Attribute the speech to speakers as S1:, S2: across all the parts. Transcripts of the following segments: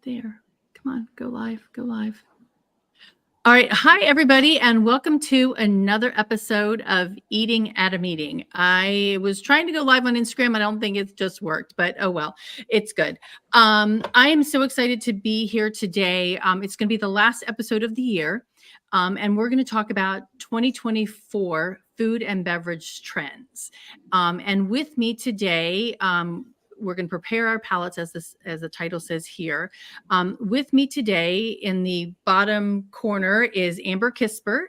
S1: There. Come on, go live, go live. All right. Hi, everybody, and welcome to another episode of Eating at a Meeting. I was trying to go live on Instagram. I don't think it's just worked, but oh well, it's good. I am so excited to be here today. It's going to be the last episode of the year, and we're going to talk about 2024 food and beverage trends. And with me today, we're going to prepare our palates, as the title says here. With me today in the bottom corner is Amber Kispert.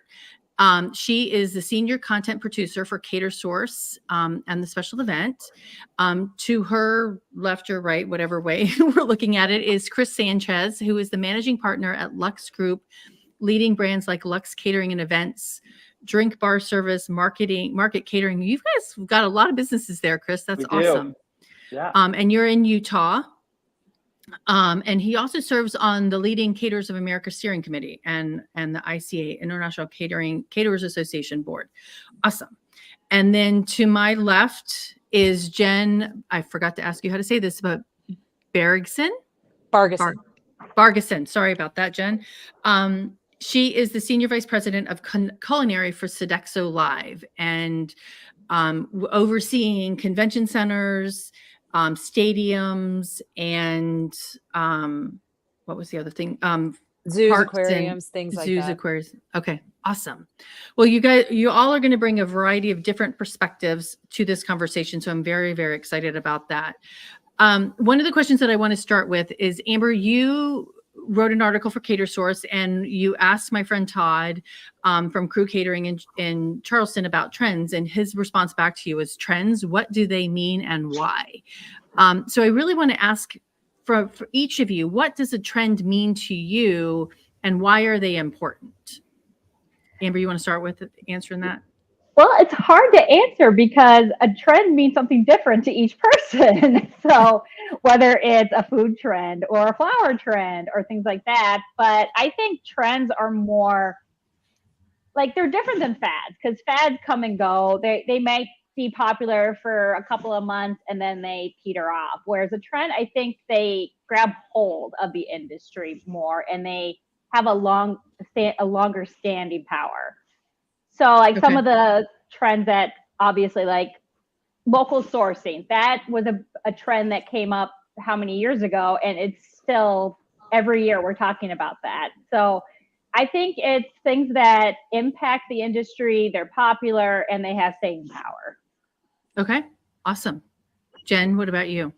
S1: She is the senior content producer for Catersource and the special event. To her left or right, whatever way we're looking at it, is Chris Sanchez, who is the managing partner at Lux Group, leading brands like Lux Catering and Events, drink bar service, market catering. You guys have got a lot of businesses there, Chris. That's awesome.
S2: Yeah.
S1: And you're in Utah. And he also serves on the leading Caterers of America steering committee and the ICA, International Caterers Association board. Awesome. And then to my left is Jen. I forgot to ask you how to say this, but Bargisen. Sorry about that, Jen. She is the senior vice president of Culinary for Sodexho Live and overseeing convention centers, stadiums, and what was the other thing?
S3: Zoos, aquariums, things like that.
S1: Zoos, aquariums. Okay, awesome. Well, you all are going to bring a variety of different perspectives to this conversation, so I'm very, very excited about that. One of the questions that I want to start with is, Amber, you wrote an article for Catersource, and you asked my friend Todd from Crew Catering in Charleston about trends, and his response back to you is, trends, what do they mean and why? So I really want to ask for each of you, what does a trend mean to you and why are they important? Amber, you want to start with answering that?
S4: Well, it's hard to answer because a trend means something different to each person. So whether it's a food trend or a flower trend or things like that. But I think trends are more like they're different than fads because fads come and go. They might be popular for a couple of months and then they peter off. Whereas a trend, I think they grab hold of the industry more and they have a longer standing power. So like some of the trends that obviously like local sourcing, that was a trend that came up how many years ago, and it's still every year we're talking about that. So I think it's things that impact the industry, they're popular, and they have staying power.
S1: Okay, awesome. Jen, what about you?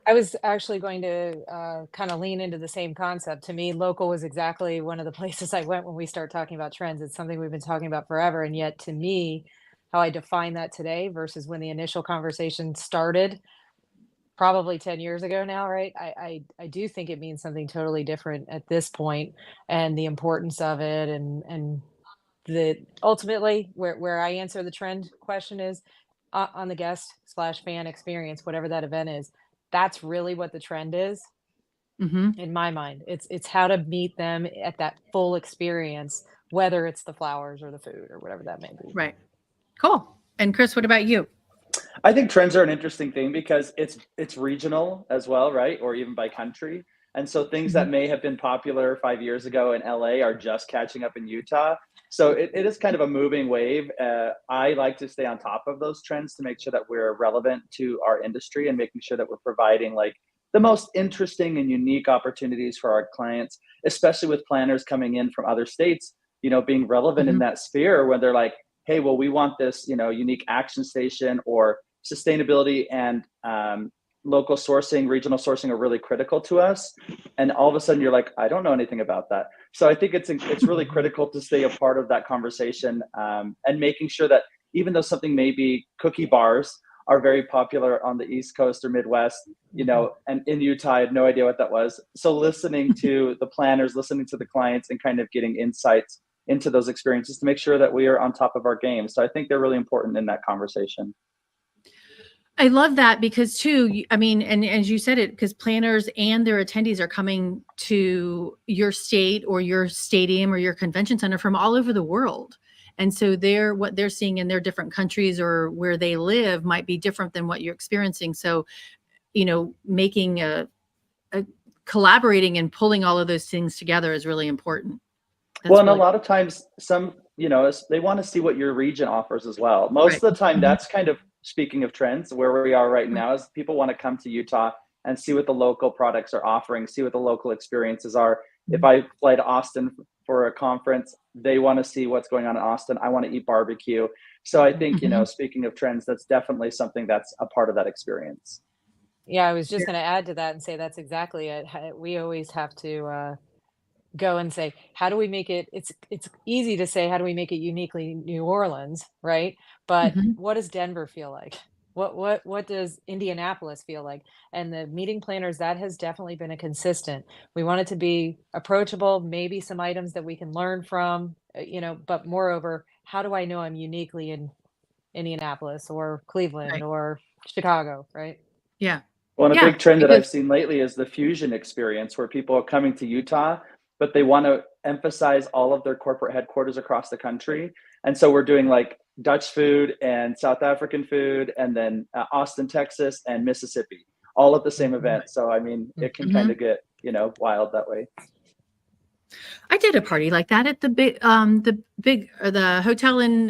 S3: I was actually going to kind of lean into the same concept. To me, local was exactly one of the places I went when we start talking about trends. It's something we've been talking about forever. And yet to me, how I define that today versus when the initial conversation started, probably 10 years ago now, right? I do think it means something totally different at this point, and the importance of it. And the ultimately where I answer the trend question is on the guest/fan experience, whatever that event is. That's really what the trend is in my mind. It's how to meet them at that full experience, whether it's the flowers or the food or whatever that may be.
S1: Right. Cool. And Chris, what about you?
S2: I think trends are an interesting thing because it's regional as well, right? Or even by country. And so things that may have been popular 5 years ago in LA are just catching up in Utah. So it is kind of a moving wave. I like to stay on top of those trends to make sure that we're relevant to our industry and making sure that we're providing like the most interesting and unique opportunities for our clients, especially with planners coming in from other states, being relevant in that sphere when they're like, hey, well, we want this, unique action station, or sustainability and local sourcing, regional sourcing are really critical to us. And all of a sudden you're like, I don't know anything about that. So I think it's really critical to stay a part of that conversation and making sure that even though something may be cookie bars are very popular on the East Coast or Midwest, and in Utah, I had no idea what that was. So listening to the planners, listening to the clients, and kind of getting insights into those experiences to make sure that we are on top of our game. So I think they're really important in that conversation.
S1: I love that because too, I mean, and as you said it, because planners and their attendees are coming to your state or your stadium or your convention center from all over the world. And so what they're seeing in their different countries or where they live might be different than what you're experiencing. So, making a collaborating and pulling all of those things together is really important. That's
S2: Well, and a
S1: really
S2: lot of times some, they want to see what your region offers as well. Most
S1: right.
S2: of the time,
S1: Mhm.
S2: that's kind of, speaking of trends, where we are right now is people want to come to Utah and see what the local products are offering, see what the local experiences are. If I fly to Austin for a conference, they want to see what's going on in Austin. I want to eat barbecue. So I think,
S1: Mhm.
S2: speaking of trends, that's definitely something that's a part of that experience.
S3: Yeah, I was just
S1: Yeah.
S3: going to add to that and say that's exactly it. We always have to go and say, how do we make it? It's easy to say, how do we make it uniquely New Orleans, right? But
S1: Mhm.
S3: what does Denver feel like? What does Indianapolis feel like? And the meeting planners, that has definitely been a consistent. We want it to be approachable, maybe some items that we can learn from, but moreover, how do I know I'm uniquely in Indianapolis or Cleveland
S1: Right.
S3: or Chicago, right?
S1: Yeah.
S2: Well, and a
S1: Yeah.
S2: big trend that
S1: Because
S2: I've seen lately is the fusion experience, where people are coming to Utah, but they want to emphasize all of their corporate headquarters across the country. And so we're doing like Dutch food and South African food, and then Austin, Texas, and Mississippi, all at the same event. So, I mean, it can kind
S1: Mhm.
S2: of get, wild that way.
S1: I did a party like that at the the hotel in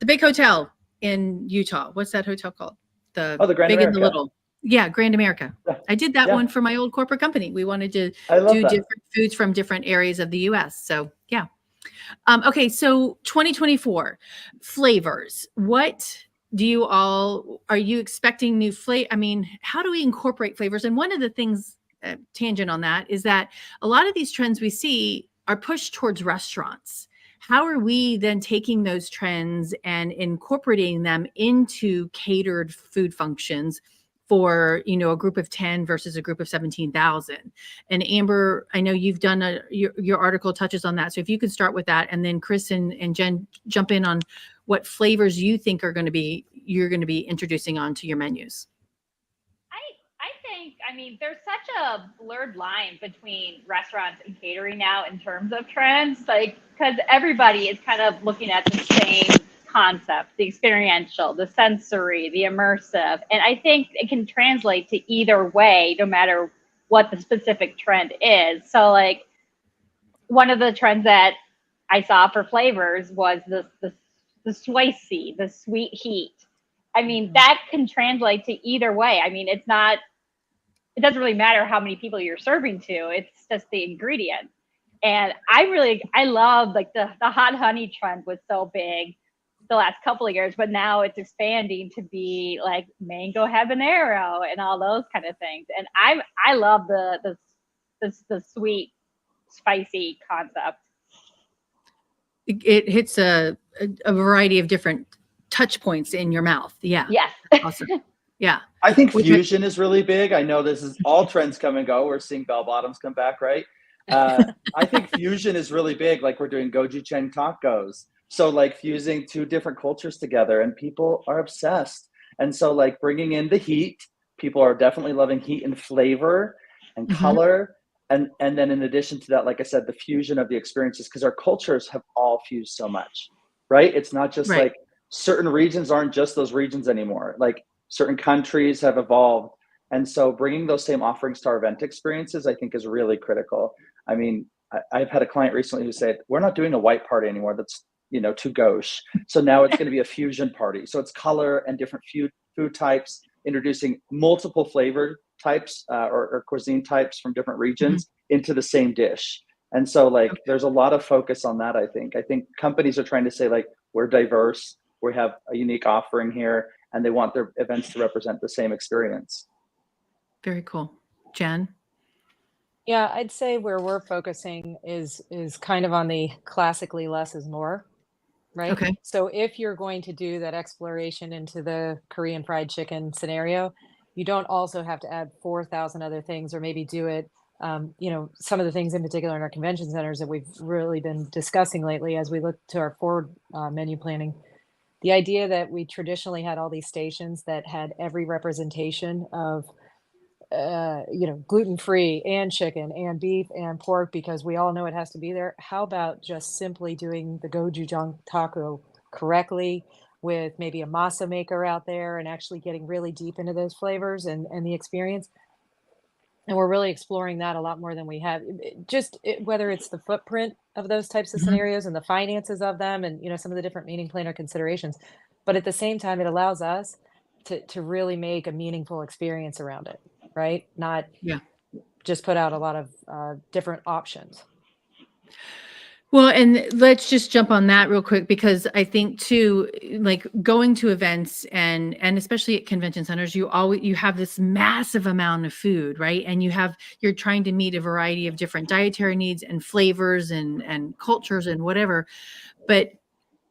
S1: the big hotel in Utah. What's that hotel called? The
S2: Oh, the Grand
S1: Big and the
S2: America.
S1: Little. Yeah, Grand America.
S2: Yeah.
S1: I did that
S2: Yeah.
S1: one for my old corporate company. We wanted to
S2: I love
S1: do
S2: that.
S1: different foods from different areas of the US. So, yeah. Okay, so 2024 flavors. What do you all are you expecting new flavor? I mean, how do we incorporate flavors? And one of the things, tangent on that, is that a lot of these trends we see are pushed towards restaurants. How are we then taking those trends and incorporating them into catered food functions for a group of 10 versus a group of 17,000? And Amber, I know you've done your article touches on that. So if you could start with that, and then Chris and Jen jump in on what flavors you think you're going to be introducing onto your menus.
S4: I think, I mean, there's such a blurred line between restaurants and catering now in terms of trends, like, because everybody is kind of looking at the same concept, the experiential, the sensory, the immersive. And I think it can translate to either way, no matter what the specific trend is. So, like, one of the trends that I saw for flavors was the spicy, the sweet heat. I mean, that can translate to either way. I mean, it doesn't really matter how many people you're serving to. It's just the ingredient. And I love, like, the hot honey trend was so big the last couple of years, but now it's expanding to be like mango habanero and all those kind of things. And I love the sweet spicy concept.
S1: It hits a variety of different touch points in your mouth. Yeah.
S4: Yes.
S1: Awesome. Yeah.
S2: I think fusion is really big. I know this is all trends come and go. We're seeing bell bottoms come back, right? I think fusion is really big. Like, we're doing gochujang tacos. So, like, fusing two different cultures together, and people are obsessed. And so, like, bringing in the heat, people are definitely loving heat and flavor and
S1: Mhm.
S2: color. And then in addition to that, like I said, the fusion of the experiences, because our cultures have all fused so much, right? It's not just
S1: Right.
S2: like certain regions aren't just those regions anymore. Like, certain countries have evolved. And so bringing those same offerings to our event experiences, I think, is really critical. I mean, I've had a client recently who said, we're not doing a white party anymore. That's, too gauche. So now it's going to be a fusion party. So it's color and different food types, introducing multiple flavor types or cuisine types from different regions into the same dish. And so, like,
S1: Okay.
S2: there's a lot of focus on that. I think companies are trying to say, like, we're diverse, we have a unique offering here, and they want their events to represent the same experience.
S1: Very cool. Jen?
S3: Yeah, I'd say where we're focusing is kind of on the classically less is more, right?
S1: Okay.
S3: So if you're going to do that exploration into the Korean fried chicken scenario, you don't also have to add 4,000 other things, or maybe do it. Some of the things in particular in our convention centers that we've really been discussing lately as we look to our forward menu planning. The idea that we traditionally had all these stations that had every representation of gluten-free and chicken and beef and pork, because we all know it has to be there. How about just simply doing the gochujang taco correctly, with maybe a masa maker out there, and actually getting really deep into those flavors and the experience? And we're really exploring that a lot more than we have. Whether it's the footprint of those types of
S1: Mhm.
S3: scenarios and the finances of them, and some of the different meeting planner considerations, but at the same time, it allows us to really make a meaningful experience around it, right? Not
S1: Yeah.
S3: just put out a lot of different options.
S1: Well, and let's just jump on that real quick, because I think too, like going to events and especially at convention centers, you have this massive amount of food, right? And you're trying to meet a variety of different dietary needs and flavors and cultures and whatever. But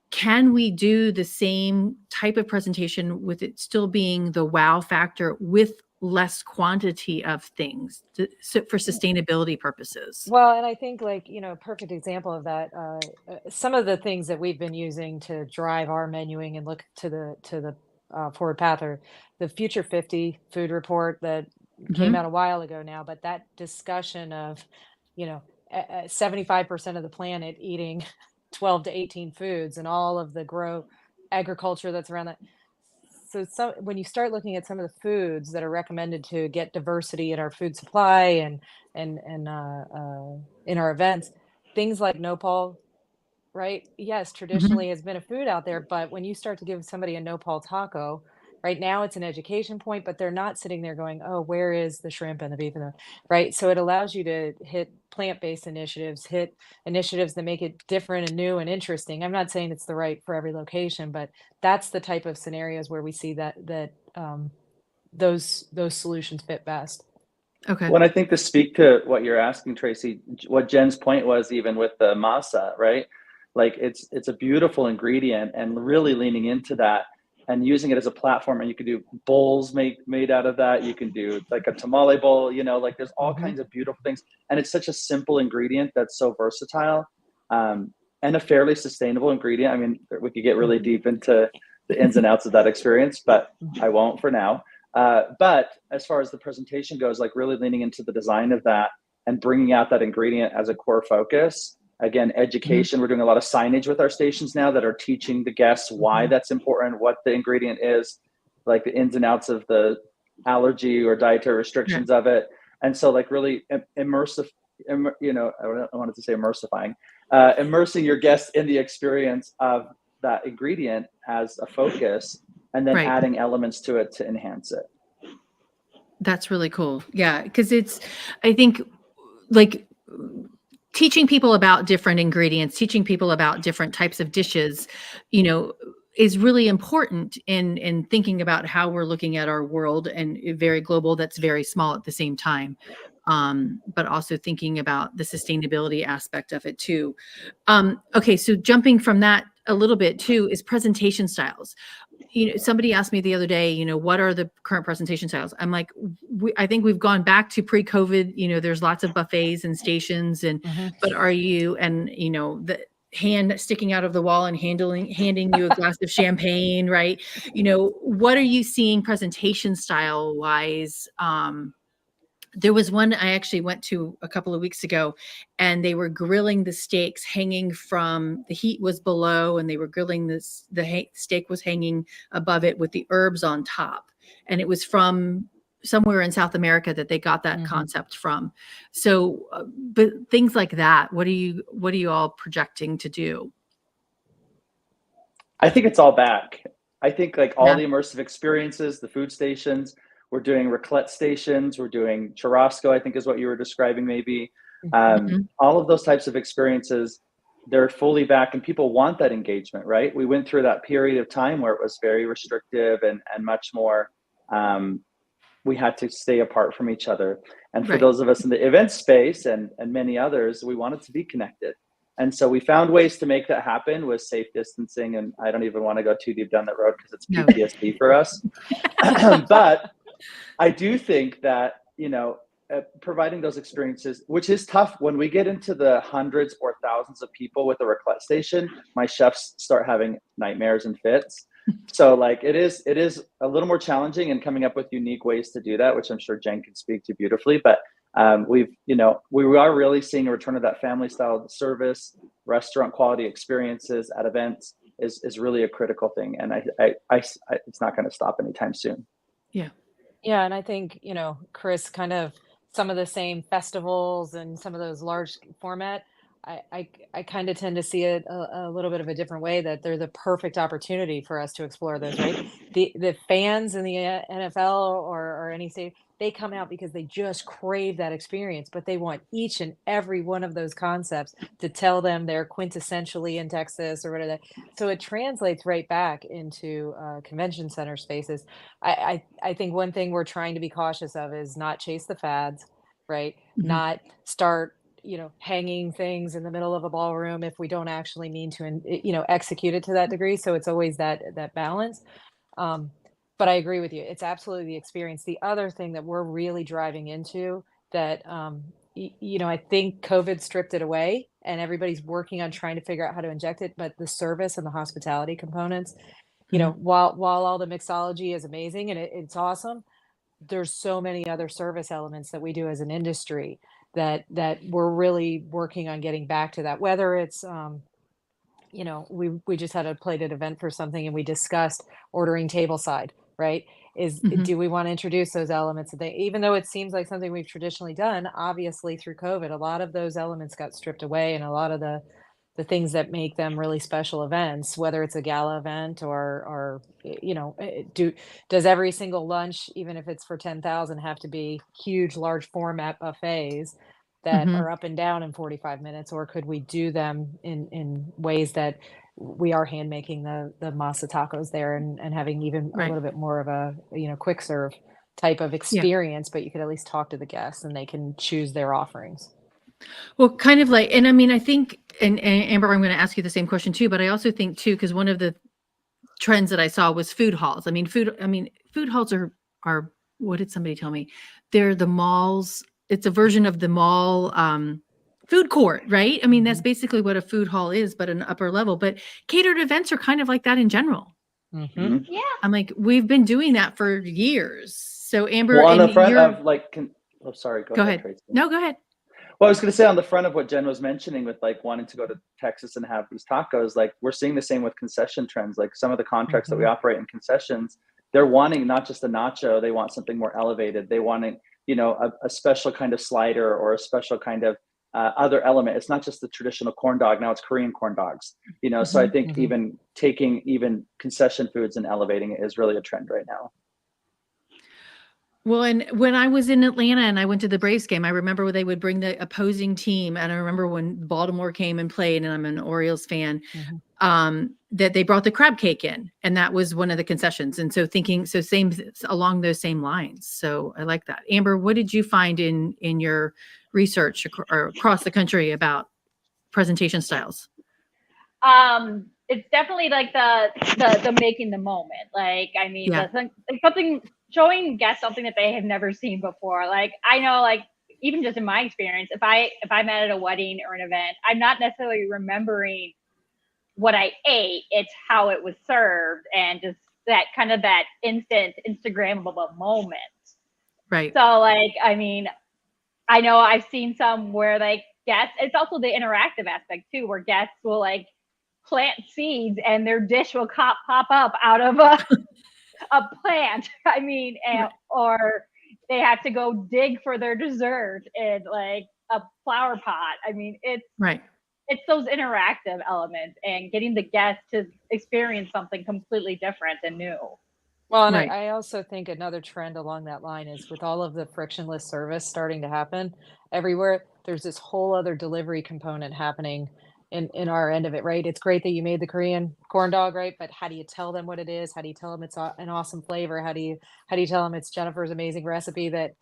S1: can we do the same type of presentation with it still being the wow factor with less quantity of things for sustainability purposes?
S3: Well, and I think a perfect example of that, some of the things that we've been using to drive our menuing and look to the forward path are the Future 50 food report that came
S1: Mhm.
S3: out a while ago now, but that discussion of, 75% of the planet eating 12 to 18 foods and all of the grow agriculture that's around that. So when you start looking at some of the foods that are recommended to get diversity in our food supply and in our events, things like nopal, right? Yes,
S1: Mhm.
S3: traditionally has been a food out there, but when you start to give somebody a nopal taco, right now it's an education point, but they're not sitting there going, "Oh, where is the shrimp and the beef and the," right? So it allows you to hit plant-based initiatives, hit initiatives that make it different and new and interesting. I'm not saying it's the right for every location, but that's the type of scenarios where we see that those solutions fit best.
S1: Okay.
S2: Well, I think to speak to what you're asking, Tracy, what Jen's point was, even with the masa, right? Like it's a beautiful ingredient, and really leaning into that and using it as a platform. And you can do bowls made out of that. You can do like a tamale bowl. Like there's all
S3: Mhm.
S2: kinds of beautiful things, and it's such a simple ingredient that's so versatile, and a fairly sustainable ingredient. I mean, we could get really
S3: Mhm.
S2: deep into the ins and outs of that experience, but
S3: Mhm.
S2: I won't for now. But as far as the presentation goes, like really leaning into the design of that and bringing out that ingredient as a core focus. Again,
S1: Mhm.
S2: education. We're doing a lot of signage with our stations now that are teaching the guests why
S3: Mhm.
S2: that's important, what the ingredient is, like the ins and outs of the allergy or dietary
S1: Yeah.
S2: restrictions of it. And so, like, really immersive, I wanted to say immersifying, immersing your guests in the experience of that ingredient as a focus, and then
S1: Right.
S2: adding elements to it to enhance it.
S1: That's really cool. Yeah, because I think, like, teaching people about different ingredients, teaching people about different types of dishes, you know, is really important in thinking about how we're looking at our world, and very global, that's very small at the same time. But also thinking about the sustainability aspect of it too. Okay, so jumping from that a little bit too is presentation styles. Somebody asked me the other day, what are the current presentation styles? I'm like, I think we've gone back to pre-COVID. There's lots of buffets and stations,
S3: Mhm.
S1: but are you, and the hand sticking out of the wall and handing you a glass of champagne, right? What are you seeing presentation style wise? There was one I actually went to a couple of weeks ago, and they were grilling the steaks hanging from the heat was below, and they were grilling the steak was hanging above it with the herbs on top. And it was from somewhere in South America that they got that
S3: Mhm.
S1: concept from. So, but things like that, what are you all projecting to do?
S2: I think it's all back. I think like all
S1: Yeah.
S2: the immersive experiences, the food stations, we're doing raclette stations, we're doing churrasco, I think is what you were describing maybe.
S1: Mhm.
S2: All of those types of experiences, they're fully back, and people want that engagement, right? We went through that period of time where it was very restrictive and much more, we had to stay apart from each other. And for
S1: Right.
S2: those of us in the event space and many others, we wanted to be connected. And so we found ways to make that happen with safe distancing. And I don't even want to go too deep down that road because it's
S1: No.
S2: PTSD for us. But I do think that, providing those experiences, which is tough when we get into the hundreds or thousands of people with a raclette station, my chefs start having nightmares and fits. So like it is a little more challenging in coming up with unique ways to do that, which I'm sure Jen can speak to beautifully. But we are really seeing a return of that family style service, restaurant quality experiences at events is really a critical thing, and I it's not going to stop anytime soon.
S1: Yeah.
S3: Yeah, and I think, Chris kind of some of the same festivals and some of those large format, I kind of tend to see it a little bit of a different way, that they're the perfect opportunity for us to explore those, right? The fans in the NFL or any state, they come out because they just crave that experience, but they want each and every one of those concepts to tell them they're quintessentially in Texas or whatever. So it translates right back into convention center spaces. I think one thing we're trying to be cautious of is not chase the fads, right?
S1: Mhm.
S3: Not start, hanging things in the middle of a ballroom if we don't actually mean to, execute it to that degree. So it's always that balance. Um, but I agree with you. It's absolutely the experience. The other thing that we're really driving into that, I think COVID stripped it away and everybody's working on trying to figure out how to inject it. But the service and the hospitality components,
S1: Mhm.
S3: while all the mixology is amazing and it's awesome, there's so many other service elements that we do as an industry that we're really working on getting back to that. Whether it's we just had a plated event for something and we discussed ordering tableside, right?
S1: Mhm.
S3: Do we want to introduce those elements? Even though it seems like something we've traditionally done, obviously through COVID, a lot of those elements got stripped away, and a lot of the things that make them really special events, whether it's a gala event or does every single lunch, even if it's for 10,000, have to be huge, large format buffets that
S1: Mhm.
S3: are up and down in 45 minutes, or could we do them in ways that we are hand making the masa tacos there and having even a
S1: Right.
S3: little bit more of a quick serve type of
S1: Yeah.
S3: experience, but you could at least talk to the guests and they can choose their offerings.
S1: Well, kind of like, and I mean, I think, and Amber, I'm going to ask you the same question too, but I also think too, because one of the trends that I saw was food halls. Food halls are what did somebody tell me? They're the malls. It's a version of the mall food court, right? I mean, that's basically what a food hall is, but an upper level. But catered events are kind of like that in general.
S3: Mm-hmm.
S4: Yeah.
S1: I'm like, we've been doing that for years. So Amber,
S2: Well, on
S1: and
S2: the front
S1: you're
S2: of like, oh, sorry,
S1: go ahead.
S2: Tracy.
S1: No, go ahead.
S2: Well, I was going to say on the front of what Jen was mentioning with like wanting to go to Texas and have these tacos, like we're seeing the same with concession trends. Like some of the contracts that we operate in concessions, they're wanting not just a nacho, they want something more elevated. They want a special kind of slider or a special kind of other element. It's not just the traditional corn dog. Now it's Korean corn dogs, So I think even taking even concession foods and elevating it is really a trend right now.
S1: Well, and when I was in Atlanta and I went to the Braves game, I remember when they would bring the opposing team. And I remember when Baltimore came and played, and I'm an Orioles fan, that they brought the crab cake in, and that was one of the concessions. And so same along those same lines. So I like that. Amber, what did you find in your research across the country about presentation styles?
S4: It's definitely like the making the moment. Like, I mean, something showing guests something that they have never seen before. Like, I know, like, even just in my experience, if I'm at a wedding or an event, I'm not necessarily remembering what I ate. It's how it was served and just that kind of that instant Instagrammable moment.
S1: Right.
S4: So, like, I mean, I know I've seen some where like guests, it's also the interactive aspect too, where guests will like plant seeds and their dish will pop up out of a plant. I mean, or they have to go dig for their dessert in like a flower pot. I mean, it's those interactive elements and getting the guests to experience something completely different and new.
S3: Well, and I also think another trend along that line is with all of the frictionless service starting to happen everywhere, there's this whole other delivery component happening in our end of it, right? It's great that you made the Korean corn dog, right? But how do you tell them what it is? How do you tell them it's an awesome flavor? How do you tell them it's Jennifer's amazing recipe that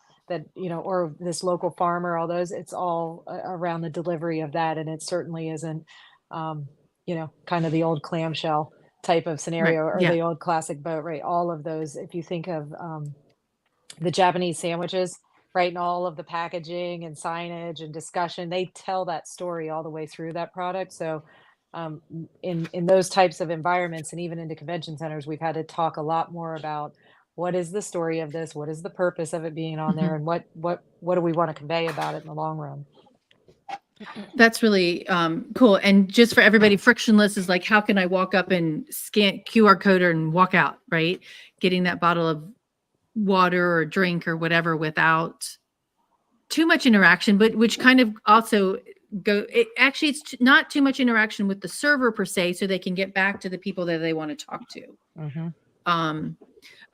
S3: or this local farmer? All those, it's all around the delivery of that, and it certainly isn't, kind of the old clamshell type of scenario or the old classic boat, right? All of those, if you think of the Japanese sandwiches, right, and all of the packaging and signage and discussion, they tell that story all the way through that product. So in those types of environments and even into convention centers, we've had to talk a lot more about what is the story of this, what is the purpose of it being on there, and what do we want to convey about it in the long run.
S1: That's really cool. And just for everybody, frictionless is like, how can I walk up and scan QR code and walk out, right? Getting that bottle of water or drink or whatever without too much interaction, but which kind of also it's not too much interaction with the server per se, so they can get back to the people that they want to talk to.
S3: Mm-hmm.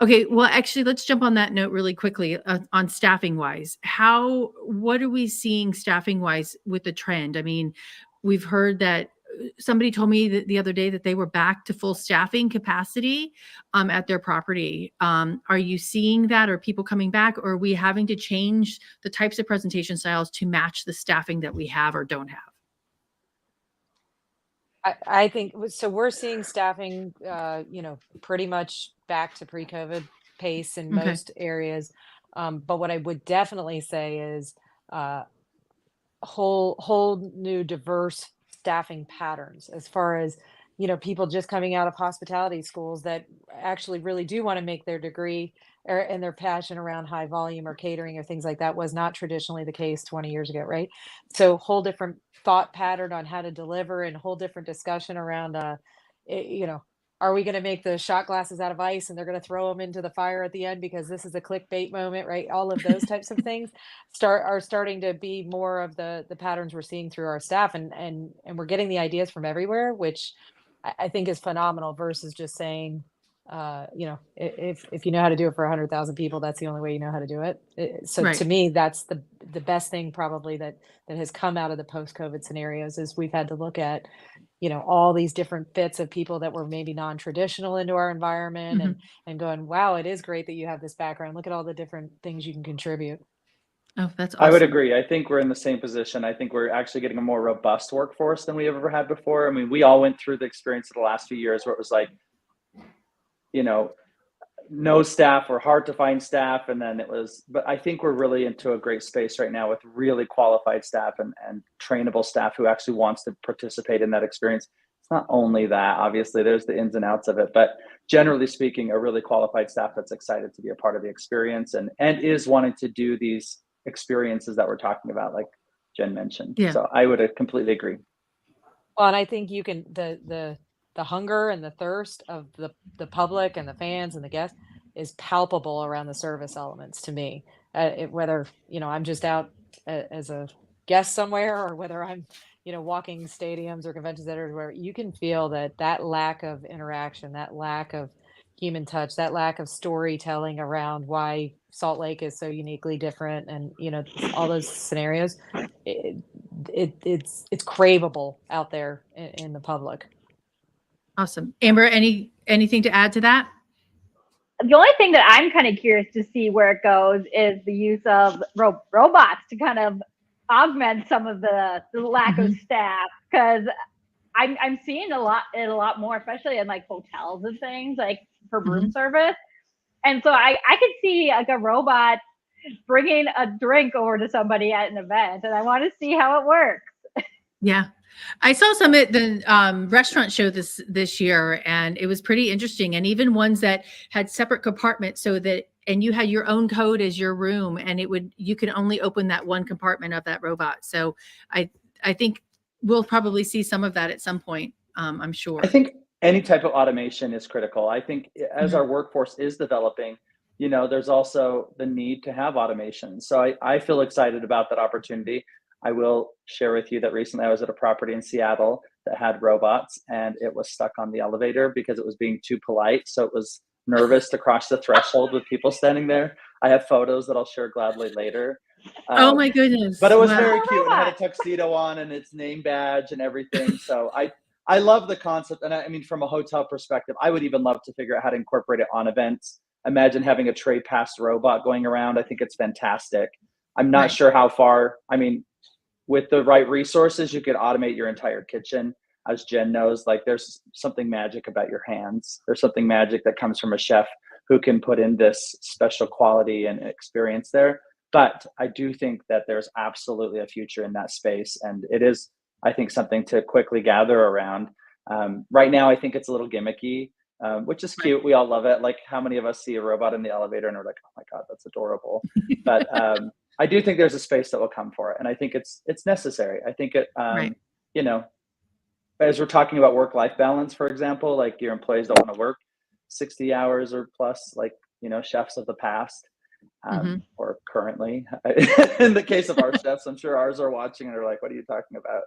S1: Okay, well, actually, let's jump on that note really quickly on staffing wise. What are we seeing staffing wise with the trend? I mean, we've heard that somebody told me that the other day that they were back to full staffing capacity at their property. Are you seeing that? Are people coming back, or are we having to change the types of presentation styles to match the staffing that we have or don't have?
S3: I think so. We're seeing staffing, pretty much back to pre-COVID pace in
S1: Okay.
S3: most areas. But what I would definitely say is whole new diverse staffing patterns as far as people just coming out of hospitality schools that actually really do want to make their degree and their passion around high volume or catering or things like that was not traditionally the case 20 years ago, right? So whole different thought pattern on how to deliver and whole different discussion around it- you know are we going to make the shot glasses out of ice and they're going to throw them into the fire at the end because this is a clickbait moment, right? All of those types of things are starting to be more of the patterns we're seeing through our staff, and we're getting the ideas from everywhere, which I think is phenomenal versus just saying, if you know how to do it for 100,000 people, that's the only way you know how to do it. So
S1: Right.
S3: to me, that's the best thing probably that has come out of the post-COVID scenarios is we've had to look at, all these different fits of people that were maybe non-traditional into our environment
S1: Mhm.
S3: and going, wow, it is great that you have this background. Look at all the different things you can contribute.
S1: Oh, that's
S2: I would
S1: awesome.
S2: agree. I think we're in the same position. I think we're actually getting a more robust workforce than we ever had before. I mean, we all went through the experience of the last few years where it was like, you know, no staff or hard to find staff. And then but I think we're really into a great space right now with really qualified staff and trainable staff who actually wants to participate in that experience. It's not only that, obviously, there's the ins and outs of it, but generally speaking, a really qualified staff that's excited to be a part of the experience and is wanting to do these experiences that we're talking about, like Jen mentioned.
S1: Yeah.
S2: So I would completely agree.
S3: Well, and I think you can the hunger and the thirst of the public and the fans and the guests is palpable around the service elements to me. Whether I'm just out as a guest somewhere or whether I'm walking stadiums or convention centers where you can feel that lack of interaction, that lack of human touch, that lack of storytelling around why Salt Lake is so uniquely different, and all those scenarios. It's craveable out there in the public.
S1: Awesome. Amber, anything to add to that?
S4: The only thing that I'm kind of curious to see where it goes is the use of robots to kind of augment some of the lack of staff, because I'm seeing a lot more, especially in like hotels and things like for room service. And so I could see like a robot bringing a drink over to somebody at an event, and I want to see how it works.
S1: Yeah. I saw some at the restaurant show this year, and it was pretty interesting. And even ones that had separate compartments and you had your own code as your room, and you could only open that one compartment of that robot. So I think we'll probably see some of that at some point. I'm sure.
S2: I think any type of automation is critical. I think as our workforce is developing, there's also the need to have automation. So I feel excited about that opportunity. I will share with you that recently I was at a property in Seattle that had robots, and it was stuck on the elevator because it was being too polite. So it was nervous to cross the threshold with people standing there. I have photos that I'll share gladly later.
S1: Oh my goodness.
S2: But it was
S1: Wow.
S2: very cute, and it had a tuxedo on and its name badge and everything. So I love the concept. And I mean, from a hotel perspective, I would even love to figure out how to incorporate it on events. Imagine having a tray pass robot going around. I think it's fantastic. I'm not sure how far, I mean, with the right resources, you could automate your entire kitchen. As Jen knows, like there's something magic about your hands. There's something magic that comes from a chef who can put in this special quality and experience there. But I do think that there's absolutely a future in that space. And it is, I think, something to quickly gather around. Right now, I think it's a little gimmicky, which is cute. We all love it. Like, how many of us see a robot in the elevator and we're like, oh my God, that's adorable. But I do think there's a space that will come for it. And I think it's necessary. I think it, as we're talking about work-life balance, for example, like your employees don't want to work 60 hours or plus, like, chefs of the past. or currently. In the case of our chefs, I'm sure ours are watching and are like, what are you talking about?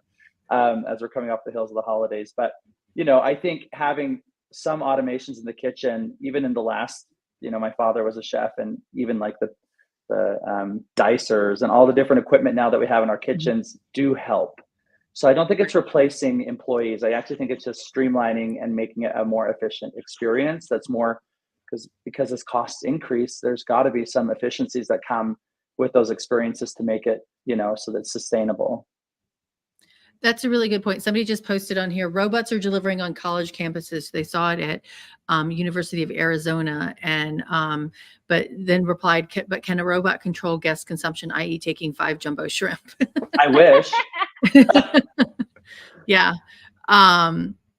S2: As we're coming off the heels of the holidays. But, I think having some automations in the kitchen, even in the last, my father was a chef, and even like the dicers and all the different equipment now that we have in our kitchens do help. So I don't think it's replacing employees. I actually think it's just streamlining and making it a more efficient experience. That's more because as costs increase, there's got to be some efficiencies that come with those experiences to make it, so that's sustainable.
S1: That's a really good point. Somebody just posted on here, robots are delivering on college campuses. They saw it at University of Arizona, and but then replied, but can a robot control guest consumption, i.e. taking 5 jumbo shrimp?
S2: I wish.
S1: Yeah.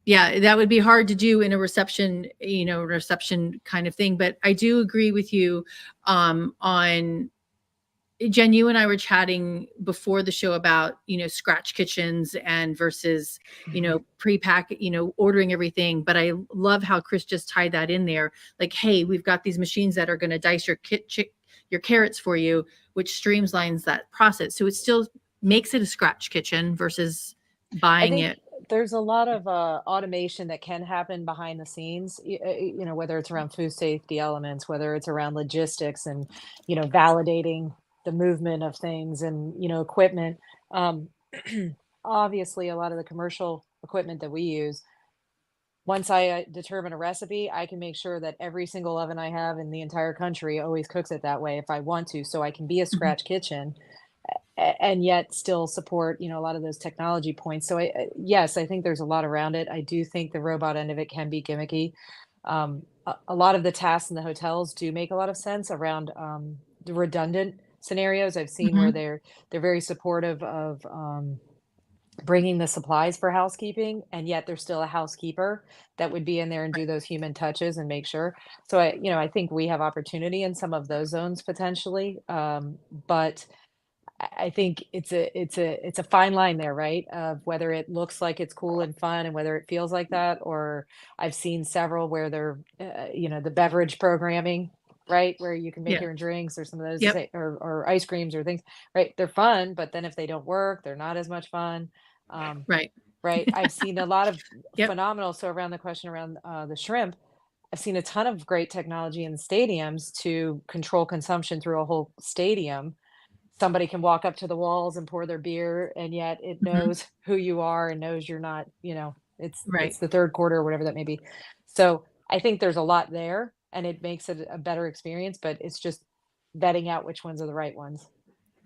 S1: Yeah, that would be hard to do in a reception, reception kind of thing. But I do agree with you on, Jen, you and I were chatting before the show about, scratch kitchens and versus, pre-pack, ordering everything. But I love how Chris just tied that in there. Like, hey, we've got these machines that are going to dice your carrots for you, which streamlines that process. So it still makes it a scratch kitchen versus buying it.
S3: There's a lot of automation that can happen behind the scenes, whether it's around food safety elements, whether it's around logistics and, validating the movement of things and, equipment. Obviously, a lot of the commercial equipment that we use, once I determine a recipe, I can make sure that every single oven I have in the entire country always cooks it that way if I want to. So I can be a scratch kitchen and yet still support, a lot of those technology points. So yes, I think there's a lot around it. I do think the robot end of it can be gimmicky. A lot of the tasks in the hotels do make a lot of sense around the redundant scenarios. I've seen where they're very supportive of bringing the supplies for housekeeping, and yet there's still a housekeeper that would be in there and do those human touches and make sure. So I think we have opportunity in some of those zones potentially, but I think it's a fine line there, right? Of whether it looks like it's cool and fun and whether it feels like that, or I've seen several where they're, the beverage programming, right? Where you can make your own drinks or some of those, or ice creams or things, right? They're fun, but then if they don't work, they're not as much fun.
S1: Right.
S3: Right. I've seen a lot of phenomenal. So around the question around the shrimp, I've seen a ton of great technology in stadiums to control consumption through a whole stadium. Somebody can walk up to the walls and pour their beer, and yet it knows who you are and knows you're not, it's the third quarter or whatever that may be. So I think there's a lot there, and it makes it a better experience, but it's just vetting out which ones are the right ones.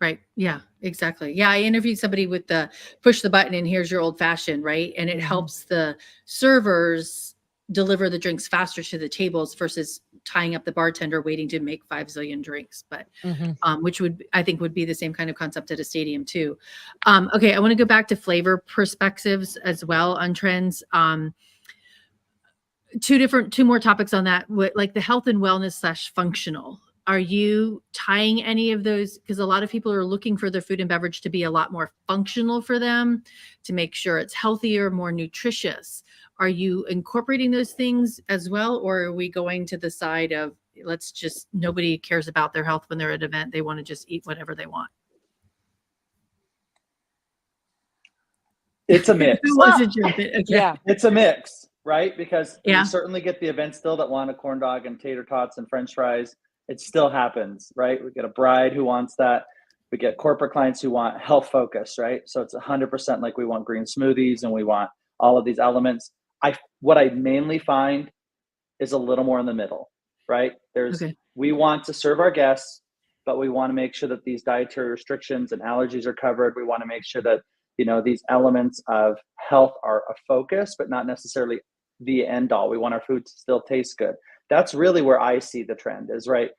S1: Right. Yeah, exactly. Yeah. I interviewed somebody with the push the button and here's your old fashioned, right? And it helps the servers deliver the drinks faster to the tables versus tying up the bartender waiting to make 5 zillion drinks, but which I think would be the same kind of concept at a stadium too. Okay, I want to go back to flavor perspectives as well on trends. Two more topics on that, like the health and wellness / functional. Are you tying any of those? Because a lot of people are looking for their food and beverage to be a lot more functional for them, to make sure it's healthier, more nutritious. Are you incorporating those things as well? Or are we going to the side of nobody cares about their health when they're at an event. They want to just eat whatever they want.
S2: It's a mix.
S1: Who wants to jump in? Okay.
S3: Yeah.
S2: It's a mix, right? Because you certainly get the event still that want a corn dog and tater tots and French fries. It still happens, right? We get a bride who wants that. We get corporate clients who want health focus, right? So it's 100% like we want green smoothies and we want all of these elements. What I mainly find is a little more in the middle, right? We want to serve our guests, but we want to make sure that these dietary restrictions and allergies are covered. We want to make sure that, these elements of health are a focus, but not necessarily the end all. We want our food to still taste good. That's really where I see the trend is, right?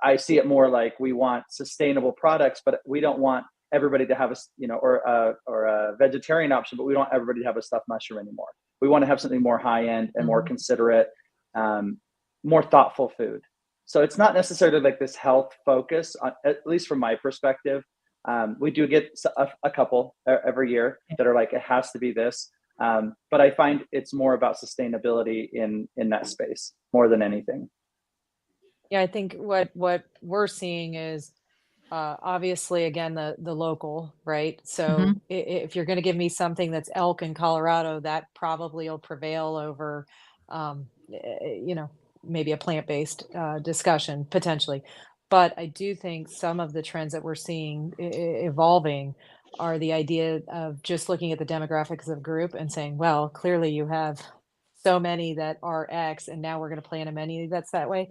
S2: I see it more like we want sustainable products, but we don't want everybody to have or a vegetarian option, but we don't want everybody to have a stuffed mushroom anymore. We want to have something more high end and more considerate, more thoughtful food. So it's not necessarily like this health focus, at least from my perspective. We do get a couple every year that are like, it has to be this. But I find it's more about sustainability in that space more than anything.
S3: Yeah, I think what we're seeing is obviously again the local, right? So
S1: Mhm.
S3: if you're going to give me something that's elk in Colorado, that probably will prevail over, you know, maybe a plant-based discussion potentially. But I do think some of the trends that we're seeing evolving are the idea of just looking at the demographics of group and saying, well, clearly you have so many that are X, and now we're going to plan a menu that's that way.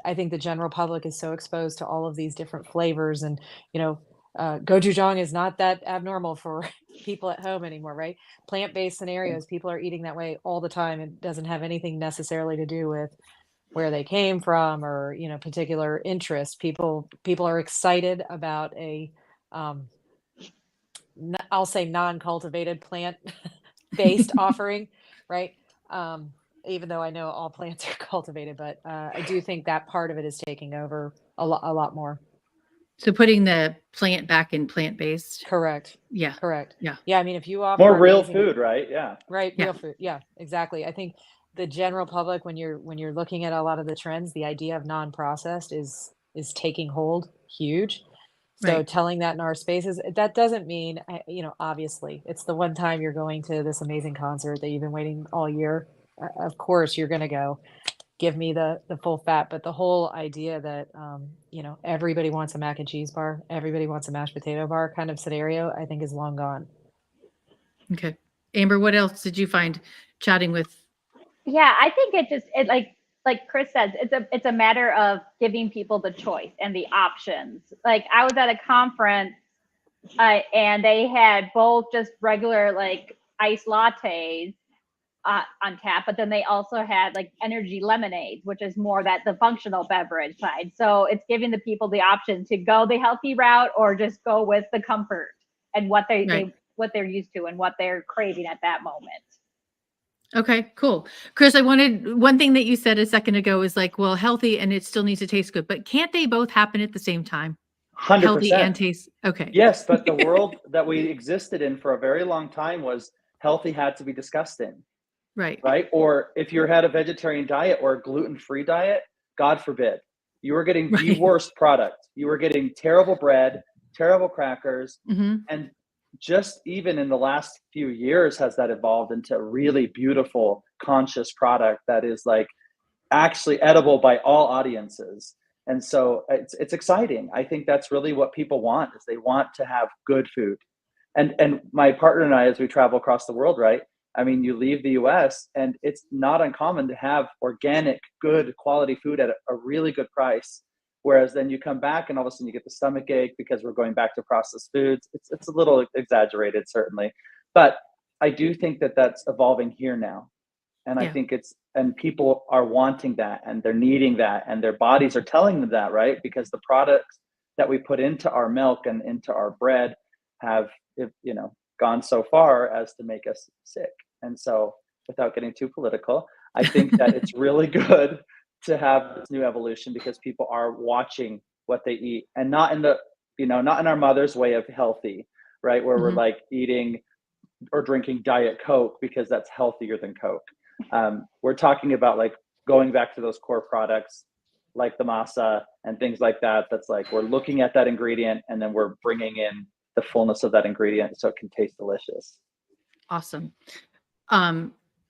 S3: I think the general public is so exposed to all of these different flavors and, you know, gochujang is not that abnormal for people at home anymore, right? Plant-based scenarios, people are eating that way all the time. It doesn't have anything necessarily to do with where they came from or, you know, particular interest. People are excited about a um, I'll say non-cultivated plant-based offering, right? Um, Even though I know all plants are cultivated, but I do think that part of it is taking over a lot more.
S1: So putting the plant back in plant-based.
S3: Correct.
S1: Yeah.
S3: Correct.
S1: Yeah.
S3: Yeah, I mean, if you
S2: More
S3: offer
S2: real
S3: amazing,
S2: food, right? Yeah.
S3: right,
S1: Yeah.
S3: real food. Yeah, exactly. I think the general public, when you're looking at a lot of the trends, the idea of non-processed is taking hold huge. So
S1: Right.
S3: telling that in our spaces, that doesn't mean, you know, obviously, it's the one time you're going to this amazing concert that you've been waiting all year. Of course, you're going to go. Give me the full fat, but the whole idea that you know, everybody wants a mac and cheese bar, everybody wants a mashed potato bar kind of scenario, I think is long gone.
S1: Okay. Amber, what else did you find chatting with?
S4: Yeah, I think it like Chris says, it's a matter of giving people the choice and the options. Like I was at a conference and they had both just regular like iced lattes on tap, but then they also had like energy lemonades, which is more that the functional beverage side. So it's giving the people the option to go the healthy route or just go with the comfort and what
S1: Right.
S4: what they're used to and what they're craving at that moment.
S1: Okay, cool. Chris, I wanted one thing that you said a second ago is like, well, healthy and it still needs to taste good, but can't they both happen at the same time? Healthy
S2: 100%.
S1: and taste. Okay.
S2: Yes, but the world that we existed in for a very long time was healthy had to be disgusting,
S1: Right.
S2: right? Or if you had a vegetarian diet or a gluten-free diet, God forbid, you were getting the
S1: Right.
S2: worst product. You were getting terrible bread, terrible crackers,
S1: Hmm.
S2: and just even in the last few years has that evolved into a really beautiful, conscious product that is like actually edible by all audiences. And so it's exciting. I think that's really what people want is they want to have good food. And my partner and I, as we travel across the world, right? I mean, you leave the US and it's not uncommon to have organic, good quality food at a really good price. Whereas then you come back and all of a sudden you get the stomach ache because we're going back to processed foods. It's a little exaggerated, certainly. But I do think that that's evolving here now. And I
S1: Yeah.
S2: think and people are wanting that and they're needing that and their bodies are telling them that, right? Because the products that we put into our milk and into our bread have, you know, gone so far as to make us sick. And so, without getting too political, I think that it's really good to have this new evolution because people are watching what they eat and not in the, you know, not in our mother's way of healthy, right? Where we're
S1: Hmm.
S2: like eating or drinking Diet Coke because that's healthier than Coke. We're talking about like going back to those core products like the masa and things like that. That's like we're looking at that ingredient and then we're bringing in the fullness of that ingredient so it can taste delicious.
S1: Awesome.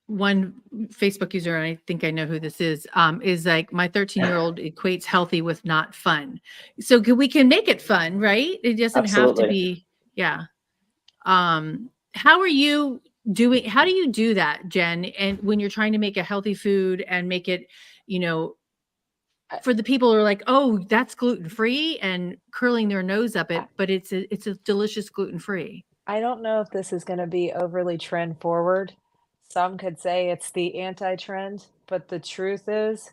S1: One Facebook user, and I think I know who this is like my 13-year-old equates healthy with not fun. So we can make it fun, right? It doesn't have to
S2: Absolutely.
S1: be, yeah. How do you do that, Jen? And when you're trying to make a healthy food and make it, you know, for the people who are like, oh, that's gluten-free and curling their nose up it, but it's a delicious gluten-free.
S3: I don't know if this is going to be overly trend forward. Some could say it's the anti-trend, but the truth is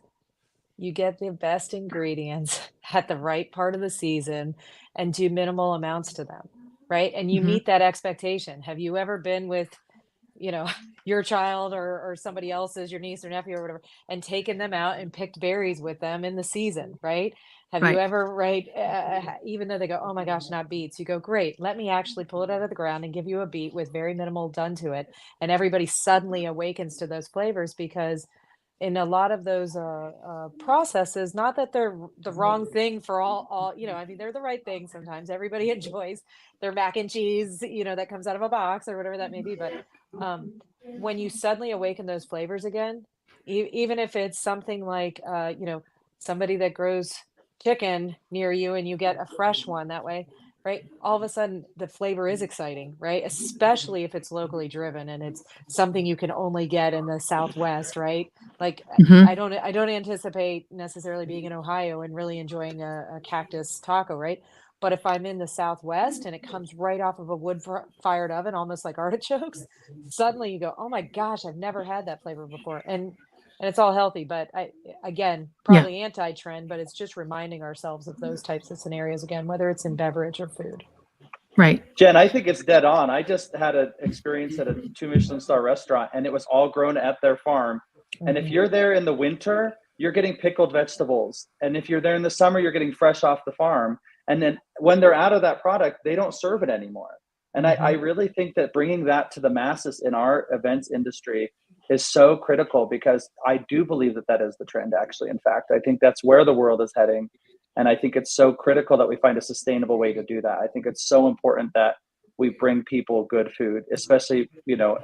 S3: you get the best ingredients at the right part of the season and do minimal amounts to them, right? And you
S1: Mhm.
S3: meet that expectation. Have you ever been with, you know, your child or somebody else's, your niece or nephew or whatever, and taken them out and picked berries with them in the season, right? Have you
S1: Right.
S3: ever, right? Even though they go, oh my gosh, not beets, you go, great, let me actually pull it out of the ground and give you a beet with very minimal done to it. And everybody suddenly awakens to those flavors because in a lot of those processes, not that they're the wrong thing for all, I mean, they're the right thing. Sometimes everybody enjoys their mac and cheese, that comes out of a box or whatever that may be. But um, when you suddenly awaken those flavors again, even if it's something like, somebody that grows chicken near you and you get a fresh one that way, right? All of a sudden, the flavor is exciting, right? Especially if it's locally driven and it's something you can only get in the Southwest, right? Like
S1: Hmm.
S3: I don't anticipate necessarily being in Ohio and really enjoying a cactus taco, right? But if I'm in the Southwest and it comes right off of a fired oven, almost like artichokes, suddenly you go, "Oh my gosh, I've never had that flavor before." And it's all healthy, but again,
S1: Yeah.
S3: probably anti-trend, but it's just reminding ourselves of those types of scenarios again, whether it's in beverage or food.
S1: Right.
S2: Jen, I think it's dead on. I just had an experience at a 2 Michelin star restaurant, and it was all grown at their farm. And if
S3: Mhm.
S2: you're there in the winter, you're getting pickled vegetables. And if you're there in the summer, you're getting fresh off the farm. And then when they're out of that product, they don't serve it anymore. And I
S3: Mhm.
S2: really think that bringing that to the masses in our events industry is so critical, because I do believe that that is the trend, actually. In fact, I think that's where the world is heading. And I think it's so critical that we find a sustainable way to do that. I think it's so important that we bring people good food, especially,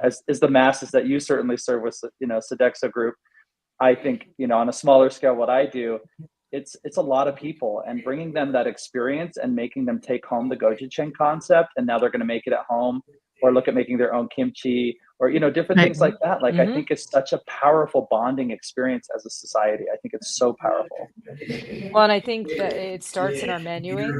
S2: as the masses that you certainly serve with, Sodexo Group. I think, on a smaller scale, what I do, it's a lot of people, and bringing them that experience and making them take home the gochujang concept, and now they're going to make it at home, or look at making their own kimchi, or different
S1: Right.
S2: things like that. Like, I
S3: Mhm.
S2: think it's such a powerful bonding experience as a society. I think it's so powerful.
S3: Well, and I think that it starts in our menuing.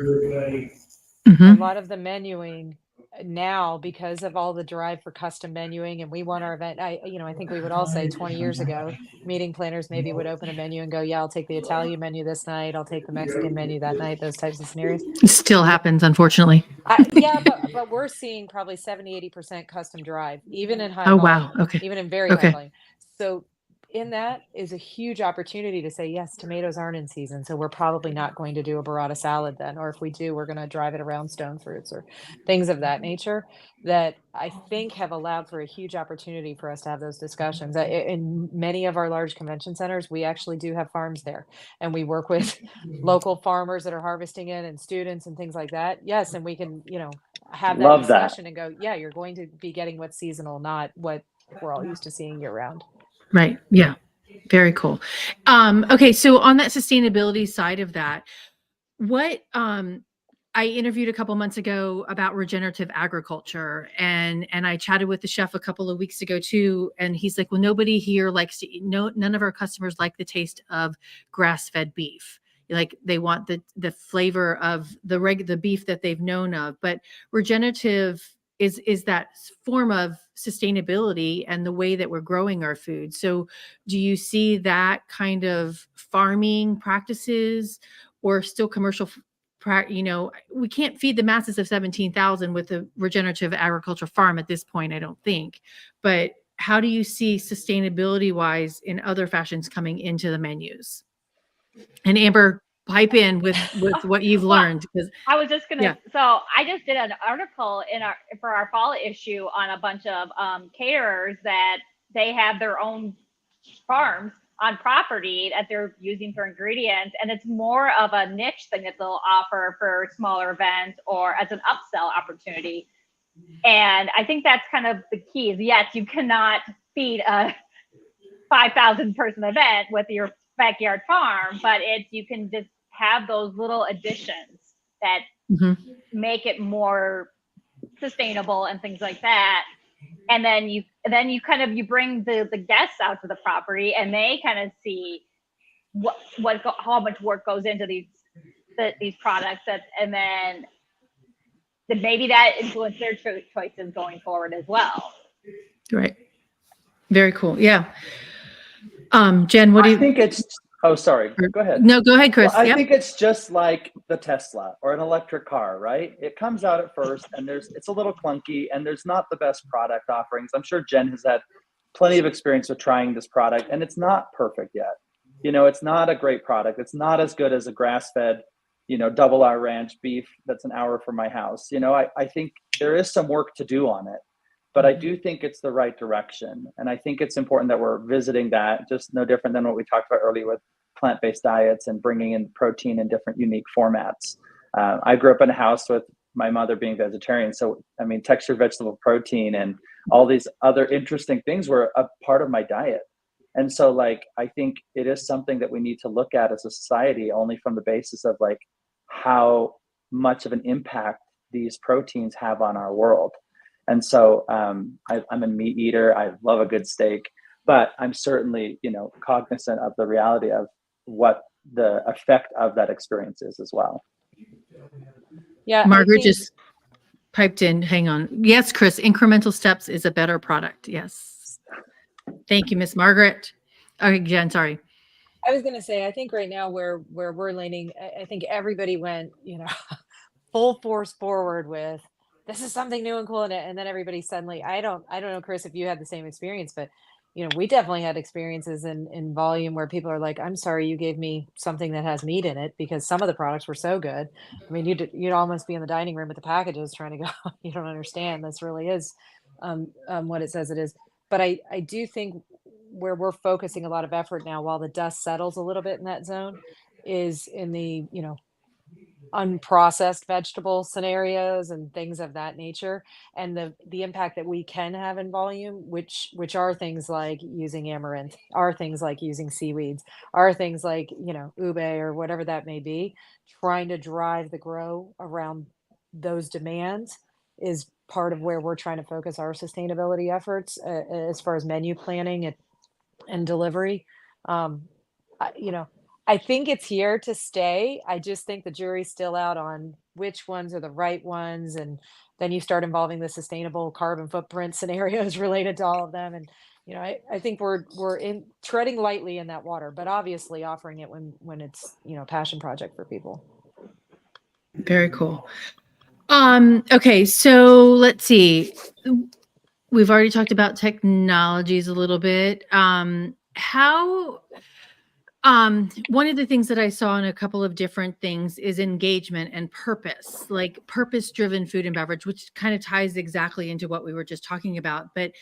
S3: A
S1: Hmm.
S3: lot of the menuing now, because of all the drive for custom menuing, and we want our event. I think we would all say 20 years ago, meeting planners maybe would open a menu and go, "Yeah, I'll take the Italian menu this night. I'll take the Mexican menu that night." Those types of scenarios.
S1: It still happens, unfortunately.
S3: Yeah, but we're seeing probably 70-80% custom drive, even in high
S1: Oh, wow.
S3: volume,
S1: Okay.
S3: even in very high
S1: Okay.
S3: volume. So in that is a huge opportunity to say, yes, tomatoes aren't in season, so we're probably not going to do a burrata salad then, or if we do, we're going to drive it around stone fruits or things of that nature that I think have allowed for a huge opportunity for us to have those discussions. In many of our large convention centers, we actually do have farms there, and we work with local farmers that are harvesting it and students and things like that. Yes, and we can, have that
S2: Love that.
S3: discussion and go, yeah, you're going to be getting what's seasonal, not what we're all used to seeing year round.
S1: Right. Yeah. Very cool. Okay. So on that sustainability side of that, what I interviewed a couple months ago about regenerative agriculture, and I chatted with the chef a couple of weeks ago too, and he's like, well, nobody here likes none of our customers like the taste of grass-fed beef. Like, they want the flavor of the beef that they've known of. But regenerative is that form of sustainability and the way that we're growing our food. So do you see that kind of farming practices, or still commercial? We can't feed the masses of 17,000 with a regenerative agriculture farm at this point, I don't think. But how do you see sustainability wise in other fashions coming into the menus? And Amber, pipe in with what you've
S4: Well,
S1: learned, because
S4: I was just
S1: yeah.
S4: gonna. So I just did an article for our fall issue on a bunch of caterers that they have their own farms on property that they're using for ingredients, and it's more of a niche thing that they'll offer for smaller events or as an upsell opportunity. And I think that's kind of the key. Is yes, you cannot feed a 5,000 person event with your backyard farm, but you can just have those little additions that
S1: Mhm.
S4: make it more sustainable and things like that. And then you you bring the guests out to the property, and they kind of see how much work goes into these products, and then maybe that influence their choices going forward as well.
S1: Right. Very cool. Yeah. Jen, what do
S2: I
S1: you?
S2: think it's, oh, sorry. Go ahead.
S1: No, go ahead,
S2: Well,
S1: Chris.
S2: I
S1: Yep.
S2: think it's just like the Tesla or an electric car, right? It comes out at first, and it's a little clunky, and there's not the best product offerings. I'm sure Jen has had plenty of experience with trying this product, and it's not perfect yet. It's not a great product. It's not as good as a grass-fed, double R ranch beef that's an hour from my house. I think there is some work to do on it. but I do think it's the right direction. And I think it's important that we're visiting that, just no different than what we talked about earlier with plant-based diets and bringing in protein in different unique formats. I grew up in a house with my mother being vegetarian. So, I mean, textured vegetable protein and all these other interesting things were a part of my diet. And so, like, I think it is something that we need to look at as a society, only from the basis of like how much of an impact these proteins have on our world. And so I'm a meat eater. I love a good steak, but I'm certainly, cognizant of the reality of what the effect of that experience is as well.
S3: Yeah,
S1: Margaret just piped in. Hang on. Yes, Chris, incremental steps is a better product. Yes. Thank you, Miss Margaret. Okay, Jen, sorry.
S3: I was going to say, I think right now where we're leaning, I think everybody went, full force forward with, this is something new and cool. And then everybody suddenly, I don't know, Chris, if you had the same experience, but we definitely had experiences in volume where people are like, I'm sorry, you gave me something that has meat in it, because some of the products were so good. I mean, you'd almost be in the dining room with the packages trying to go, you don't understand. This really is what it says it is. But I do think where we're focusing a lot of effort now, while the dust settles a little bit in that zone, is in the, unprocessed vegetable scenarios and things of that nature, and the impact that we can have in volume, which are things like using amaranth, are things like using seaweeds, are things like ube or whatever that may be. Trying to drive the grow around those demands is part of where we're trying to focus our sustainability efforts, as far as menu planning and delivery. I think it's here to stay. I just think the jury's still out on which ones are the right ones. And then you start involving the sustainable carbon footprint scenarios related to all of them. And, I think we're in treading lightly in that water, but obviously offering it when it's, passion project for people.
S1: Very cool. Okay, so let's see. We've already talked about technologies a little bit. One of the things that I saw in a couple of different things is engagement and purpose, like purpose-driven food and beverage, which kind of ties exactly into what we were just talking about. But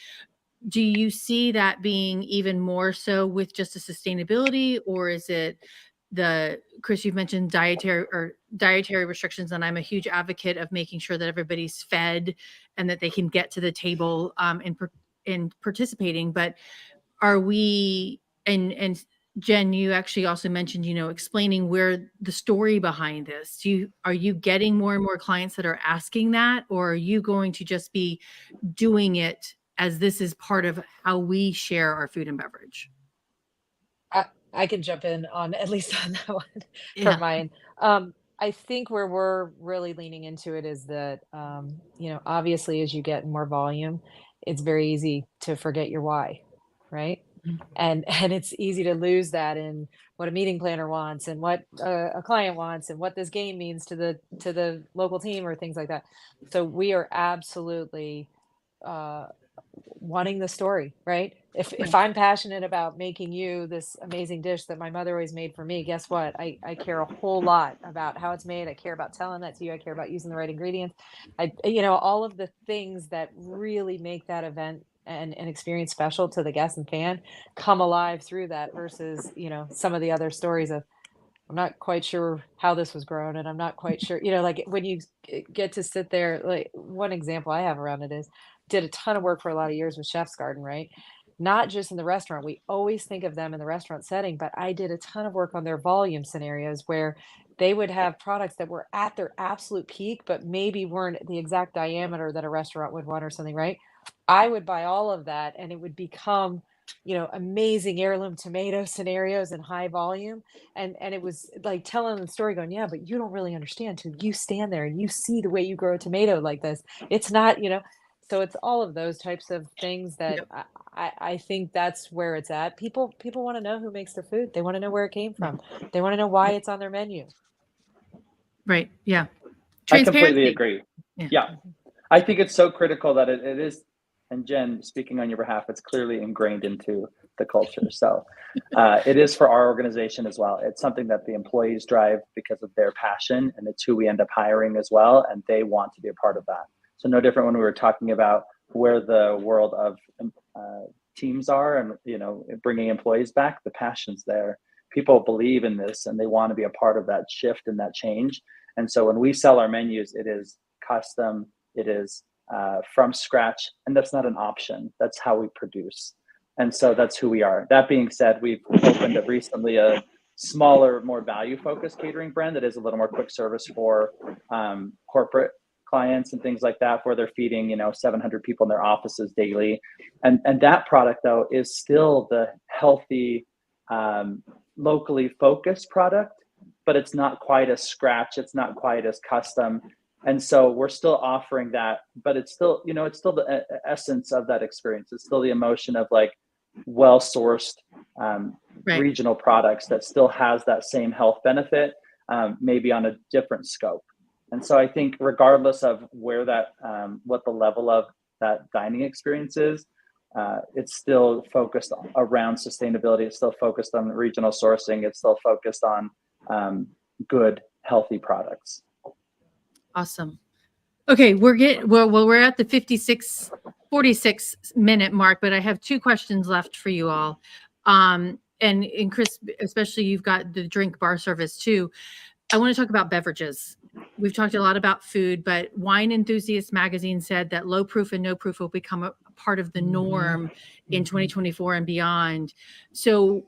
S1: do you see that being even more so with just the sustainability, or is it Chris, you've mentioned dietary restrictions, and I'm a huge advocate of making sure that everybody's fed and that they can get to the table in participating. But are we, and Jen, you actually also mentioned, explaining where the story behind this. Are you getting more and more clients that are asking that, or are you going to just be doing it as this is part of how we share our food and beverage?
S3: I can jump in on at least on that one
S1: Yeah.
S3: for mine. I think where we're really leaning into it is that, obviously as you get more volume, it's very easy to forget your why, right?
S1: Mhm.
S3: And it's easy to lose that in what a meeting planner wants and what a client wants and what this game means to the local team or things like that. So we are absolutely uh, wanting the story, right? If I'm passionate about making you this amazing dish that my mother always made for me, guess what? I care a whole lot about how it's made. I care about telling that to you. I care about using the right ingredients. All of the things that really make that event and an experience special to the guest and fan come alive through that versus, some of the other stories of, I'm not quite sure how this was grown and I'm not quite sure, like when you get to sit there, like one example I have around it is did a ton of work for a lot of years with Chef's Garden, right? Not just in the restaurant. We always think of them in the restaurant setting, but I did a ton of work on their volume scenarios where they would have products that were at their absolute peak, but maybe weren't the exact diameter that a restaurant would want or something, right? I would buy all of that and it would become, amazing heirloom tomato scenarios in high volume. And it was like telling the story going, yeah, but you don't really understand till you stand there and you see the way you grow a tomato like this. It's not, so it's all of those types of things that
S1: Yep.
S3: I think that's where it's at. People want to know who makes their food. They want to know where it came from. They want to know why it's on their menu.
S1: Right. Yeah.
S2: I completely
S1: Transparency.
S2: agree.
S1: Yeah.
S2: Yeah. I think it's so critical that it is, and Jen, speaking on your behalf, it's clearly ingrained into the culture. So it is for our organization as well. It's something that the employees drive because of their passion, and it's who we end up hiring as well, and they want to be a part of that. So no different when we were talking about where the world of teams are, and bringing employees back. The passion's there. People believe in this, and they want to be a part of that shift and that change. And so when we sell our menus, it is custom, it is from scratch, and that's not an option. That's how we produce. And so that's who we are. That being said, we've opened recently a smaller, more value-focused catering brand that is a little more quick service for corporate clients and things like that, where they're feeding 700 people in their offices daily. And that product, though, is still the healthy, locally focused product, but it's not quite as scratch. It's not quite as custom. And so we're still offering that, but it's still, it's still the essence of that experience. It's still the emotion of like well-sourced regional products that still has that same health benefit, maybe on a different scope. And so I think regardless of where that, what the level of that dining experience is, it's still focused around sustainability. It's still focused on regional sourcing. It's still focused on good, healthy products. Awesome.
S1: Okay, we're at the 46 minute mark, but I have 2 questions left for you all. And Chris, especially, you've got the drink bar service too. I want to talk about beverages. We've talked a lot about food, but Wine Enthusiast magazine said that low proof and no proof will become a part of the norm in 2024 and beyond. So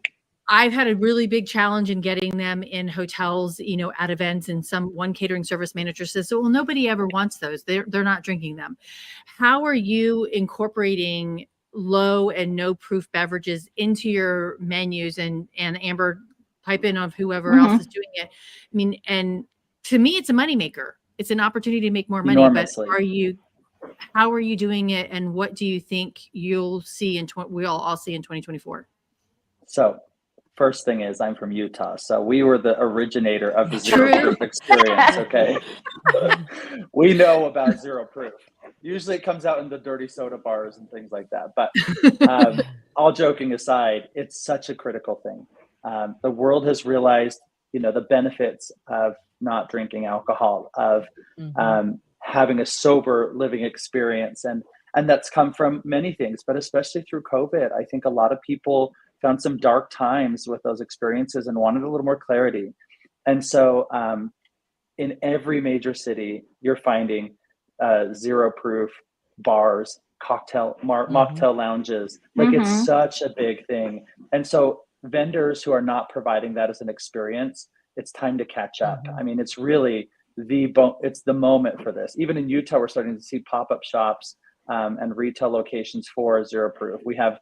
S1: I've had a really big challenge in getting them in hotels, at events, and one catering service manager says, well, nobody ever wants those. They're not drinking them. How are you incorporating low and no proof beverages into your menus? And Amber, pipe in of whoever else is doing it. I mean, and to me, it's a moneymaker. It's an opportunity to make more money.
S2: Enormously.
S1: But how are you doing it? And what do you think you'll see we'll all see in 2024?
S2: So first thing is, I'm from Utah. So we were the originator of the zero proof experience. Okay. We know about zero proof. Usually it comes out in the dirty soda bars and things like that. But all joking aside, it's such a critical thing. The world has realized, the benefits of not drinking alcohol, of having a sober living experience. And that's come from many things, but especially through COVID. I think a lot of people found some dark times with those experiences and wanted a little more clarity. And so in every major city, you're finding zero proof bars, mocktail lounges. Like it's such a big thing. And so vendors who are not providing that as an experience, it's time to catch up. I mean, it's really it's the moment for this. Even in Utah, we're starting to see pop-up shops and retail locations for zero proof. We have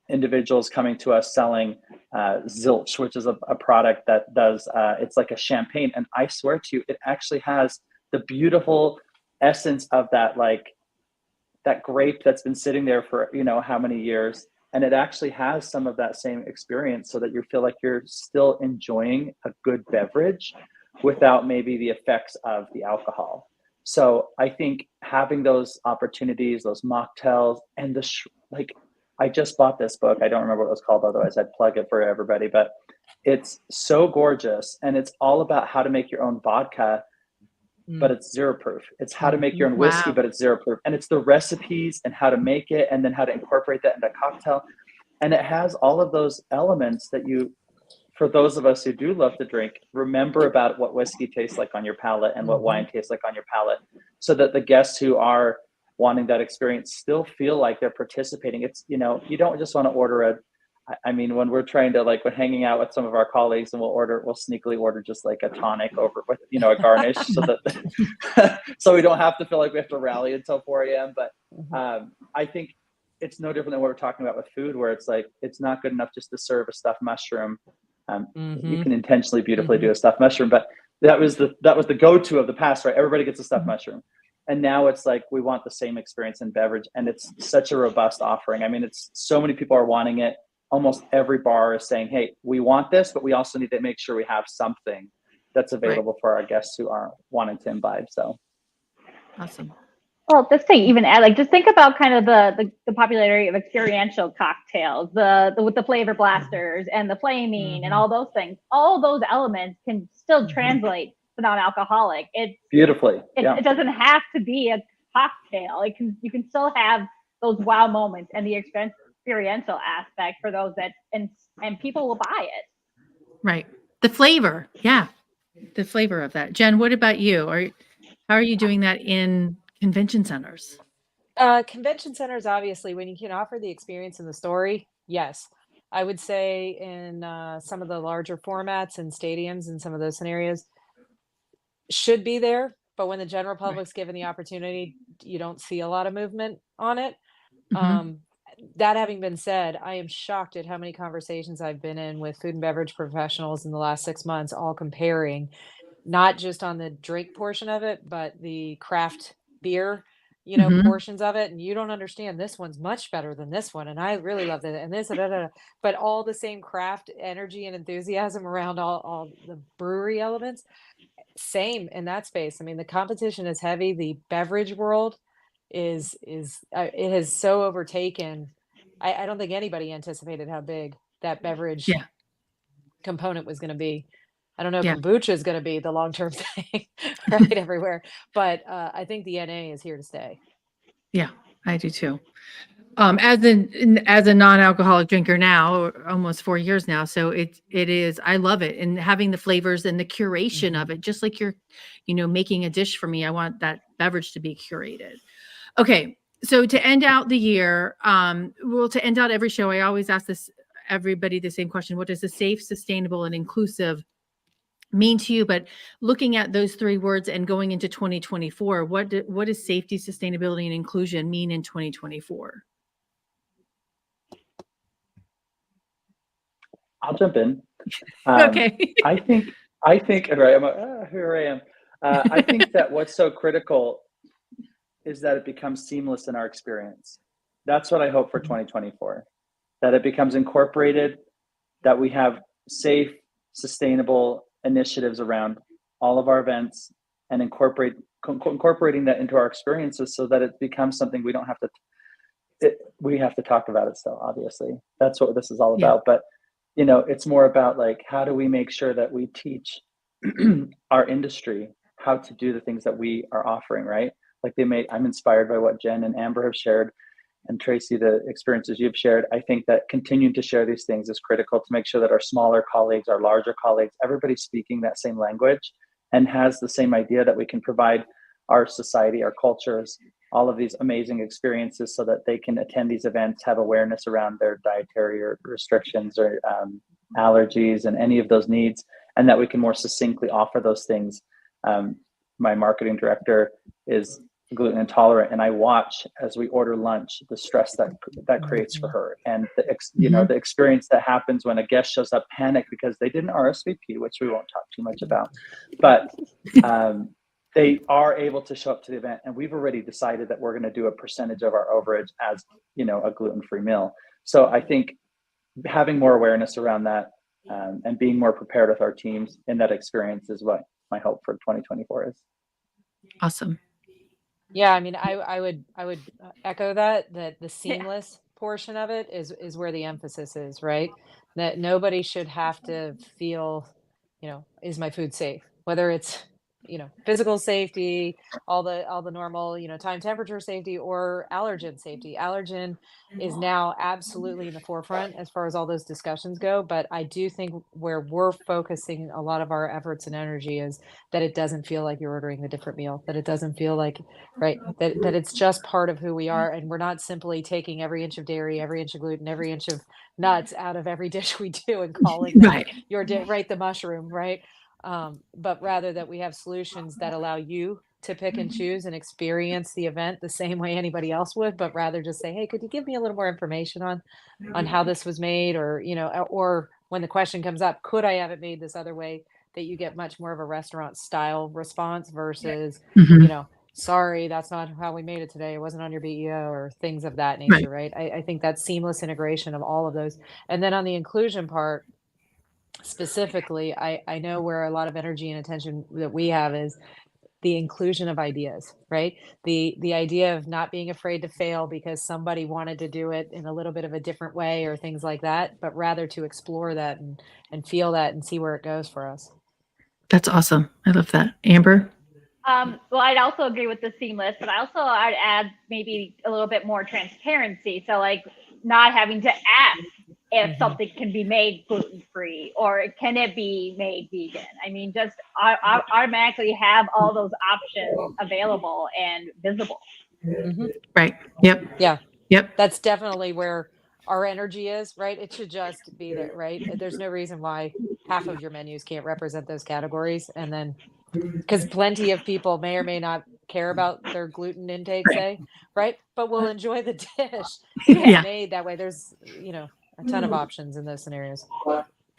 S2: individuals coming to us selling Zilch, which is a product that does, it's like a champagne. And I swear to you, it actually has the beautiful essence of that, like that grape that's been sitting there for, how many years. And it actually has some of that same experience, so that you feel like you're still enjoying a good beverage without maybe the effects of the alcohol. So I think having those opportunities, those mocktails, and I just bought this book. I don't remember what it was called, otherwise I'd plug it for everybody, but it's so gorgeous. And it's all about how to make your own vodka, but it's zero proof. It's how to make your own whiskey, but it's zero proof. And it's the recipes and how to make it, and then how to incorporate that into a cocktail. And it has all of those elements that for those of us who do love to drink, remember about what whiskey tastes like on your palate and what wine tastes like on your palate, so that the guests who are wanting that experience still feel like they're participating. It's, you don't just want to order when we're trying to, we're hanging out with some of our colleagues, and we'll sneakily order just like a tonic over with, a garnish so that, so we don't have to feel like we have to rally until 4 a.m. But I think it's no different than what we're talking about with food, where it's like, it's not good enough just to serve a stuffed mushroom. You can intentionally beautifully do a stuffed mushroom, but that was the go-to of the past, right? Everybody gets a stuffed mushroom. And now it's like, we want the same experience in beverage, and it's such a robust offering. I mean, it's so many people are wanting it. Almost every bar is saying, hey, we want this, but we also need to make sure we have something that's available for our guests who are wanting to imbibe. So
S1: awesome.
S4: Well, this thing even add, just think about kind of the popularity of experiential cocktails, with the flavor blasters and the flaming and all those things. All those elements can still translate to non-alcoholic. It's
S2: beautifully.
S4: It doesn't have to be a cocktail. You can still have those wow moments and the experiential aspect for those that and people will buy it.
S1: Right. The flavor. Yeah. The flavor of that. Jen, what about you? How are you doing that in convention centers?
S3: Convention centers, obviously, when you can offer the experience and the story, yes. I would say in some of the larger formats and stadiums and some of those scenarios should be there. But when the general
S1: Right.
S3: public's given the opportunity, you don't see a lot of movement on it.
S1: Mhm.
S3: Um, that having been said, I am shocked at how many conversations I've been in with food and beverage professionals in the last 6 months, all comparing not just on the drink portion of it, but the craft beer,
S1: Mhm.
S3: portions of it. And you don't understand, this one's much better than this one. And I really love it. And this, da, da, da. But all the same craft energy and enthusiasm around all the brewery elements, same in that space. I mean, the competition is heavy. The beverage world is it has so overtaken. I don't think anybody anticipated how big that beverage
S1: Yeah.
S3: component was going to be. I don't know,
S1: Yeah.
S3: kombucha is going to be the long-term thing, right, everywhere. But I think the NA is here to stay.
S1: Yeah. I do too. As a non-alcoholic drinker now, almost 4 years now, so it is. I love it, and having the flavors and the curation of
S3: Mhm.
S1: it, just like you're, making a dish for me. I want that beverage to be curated. Okay, so to end out the year, to end out every show, I always ask everybody the same question: what does a safe, sustainable, and inclusive mean to you? But looking at those three words and going into 2024, what does safety, sustainability, and inclusion mean in 2024?
S2: I'll jump in.
S1: Okay.
S2: I think, right, here I am. I think that what's so critical is that it becomes seamless in our experience. That's what I hope for 2024, that it becomes incorporated, that we have safe, sustainable initiatives around all of our events and incorporating that into our experiences so that it becomes something we don't have to, we have to talk about it still, obviously. That's what this is all
S1: Yeah.
S2: about. But, it's more about like, how do we make sure that we teach our industry how to do the things that we are offering, right? Like I'm inspired by what Jen and Amber have shared, and Tracy, the experiences you've shared. I think that continuing to share these things is critical to make sure that our smaller colleagues, our larger colleagues, everybody's speaking that same language and has the same idea that we can provide our society, our cultures, all of these amazing experiences so that they can attend these events, have awareness around their dietary or restrictions or allergies and any of those needs, and that we can more succinctly offer those things. My marketing director is gluten intolerant, and I watch as we order lunch the stress that creates for her, and the experience that happens when a guest shows up panicked because they didn't RSVP, which we won't talk too much about, but they are able to show up to the event, and we've already decided that we're going to do a percentage of our overage as a gluten-free meal. So I think having more awareness around that and being more prepared with our teams in that experience is what my hope for 2024 is.
S1: Awesome.
S3: Yeah, I mean, I would echo that the seamless portion of it is where the emphasis is, right? That nobody should have to feel, is my food safe? Whether it's, physical safety, all the normal, time temperature safety or allergen safety. Allergen is now absolutely in the forefront as far as all those discussions go. But I do think where we're focusing a lot of our efforts and energy is that it doesn't feel like you're ordering a different meal, that it doesn't feel like, right, that it's just part of who we are, and we're not simply taking every inch of dairy, every inch of gluten, every inch of nuts out of every dish we do and calling that
S1: Right.
S3: your day, right, the mushroom, right? But rather that we have solutions that allow you to pick and choose and experience the event the same way anybody else would, but rather just say, hey, could you give me a little more information on how this was made, or or when the question comes up, could I have it made this other way, that you get much more of a restaurant style response versus,
S1: Mhm.
S3: sorry, that's not how we made it today. It wasn't on your BEO or things of that
S1: Right.
S3: nature, right? I think that seamless integration of all of those. And then on the inclusion part, specifically, I know where a lot of energy and attention that we have is the inclusion of ideas, right? The idea of not being afraid to fail because somebody wanted to do it in a little bit of a different way or things like that, but rather to explore that and feel that and see where it goes for us.
S1: That's awesome. I love that. Amber?
S4: Well, I'd also agree with the seamless, but I'd add maybe a little bit more transparency. So like not having to ask if something can be made gluten-free or can it be made vegan. I mean, just automatically have all those options available and visible.
S1: Right. Yep.
S3: Yeah.
S1: Yep.
S3: That's definitely where our energy is, right? It should just be there, right? There's no reason why half of your menus can't represent those categories. And then, because plenty of people may or may not care about their gluten intake, say, right? But will enjoy the dish if it's
S1: Yeah.
S3: made that way. There's, a ton of options in those scenarios.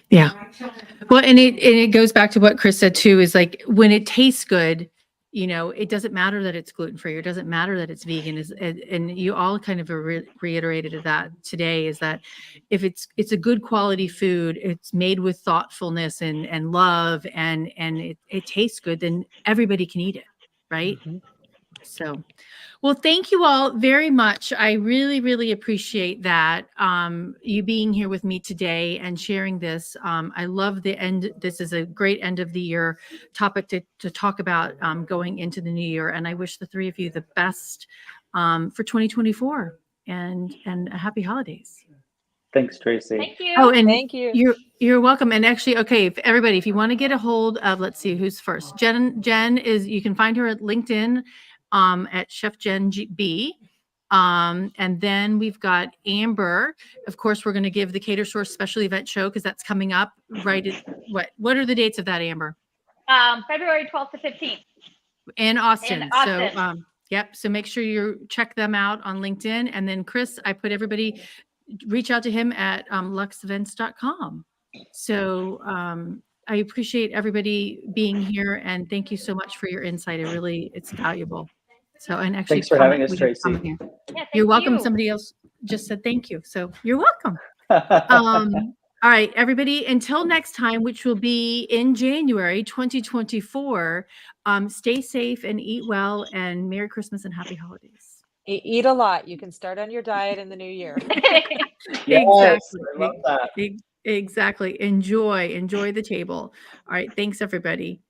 S1: Yeah. Well, and it goes back to what Chris said too, is like when it tastes good, it doesn't matter that it's gluten-free, or it doesn't matter that it's vegan, and you all kind of reiterated that today, is that if it's a good quality food, it's made with thoughtfulness and love, and it tastes good, then everybody can eat it. Right. So, well, thank you all very much. I really, really appreciate that. You being here with me today and sharing this. I love the end. This is a great end of the year topic to talk about going into the new year. And I wish the three of you the best for 2024 and a happy holidays.
S2: Thanks, Tracy.
S4: Thank you.
S1: Oh, and
S3: Thank you.
S1: You're welcome. And actually, okay, if you want to get a hold of, let's see who's first. Jen is, you can find her at LinkedIn at Chef Jen B. And then we've got Amber. Of course, we're going to give the Catersource special event show because that's coming up right at what are the dates of that, Amber?
S4: February 12th to 15th.
S1: In Austin.
S4: In Austin.
S1: So yep. So make sure you check them out on LinkedIn. And then Chris, I put everybody, reach out to him at luxevents.com. So I appreciate everybody being here, and thank you so much for your insight. It's valuable. So, and actually,
S2: Thanks for having us,
S1: we have
S2: Tracy.
S1: comment here.
S4: Yeah,
S1: You're welcome.
S4: you.
S1: Somebody else just said thank you. So you're welcome. All right, everybody, until next time, which will be in January 2024, stay safe and eat well, and Merry Christmas and Happy Holidays.
S3: Eat a lot. You can start on your diet in the new year.
S2: Yes, I love that.
S1: Exactly. Enjoy the table. All right. Thanks, everybody.